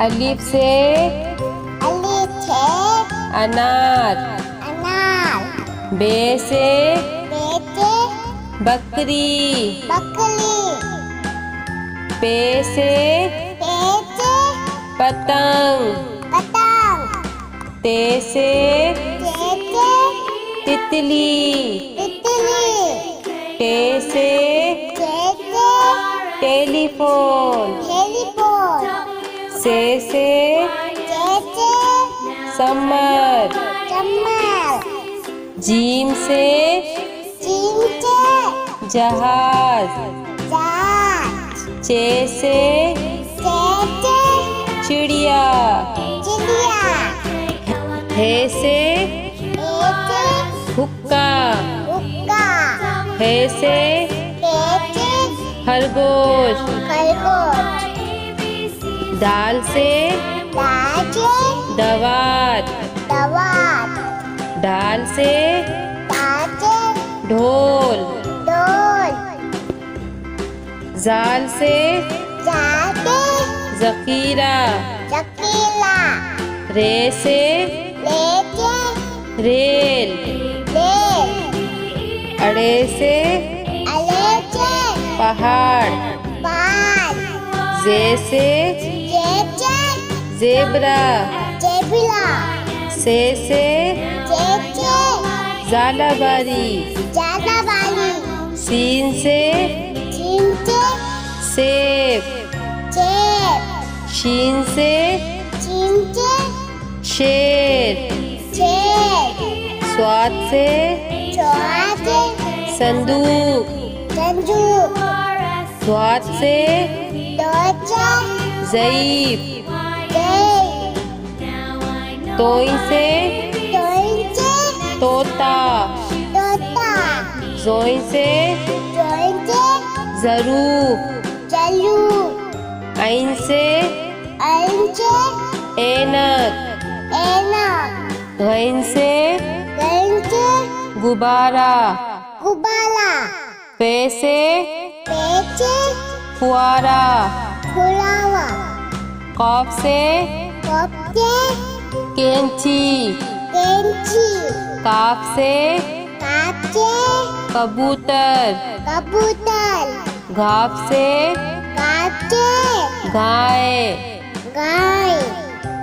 अलिफ से अनार। बे से बकरी। पे से पतंग। ते से तितली। टे से टेलीफोन। से समर। जीम से जहाज। चे से चिड़िया। हे से हुक्का। हे से खरगोश। दाल से दवात। ढाल से ढोल। जाल से जखीरा। रे से रेल। अड़े से पहाड़। जे से जेबरा। से ज़ालाबारी। सीन से सेब। शीन से शेर। स्वाद से संदूक। स्वाद से ज़ईफ। तोई से तोता। जोई से ज़रूफ। ऐन से ऐनक। गैन से गुब्बारा। पे से फुआरा। कॉफ से कैंची। काफ से कबूतर। घाफ से गाय।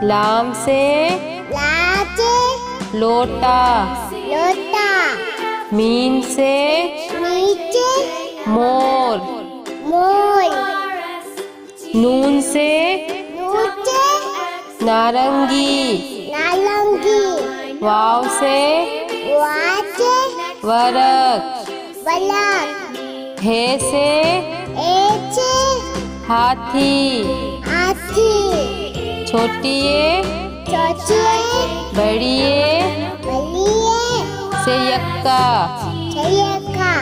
लाम से लोटा। मीम से मोर। नून से नारंगी। वाव से वरक। हे से हाथी। छोटिए बड़िए से यक्का।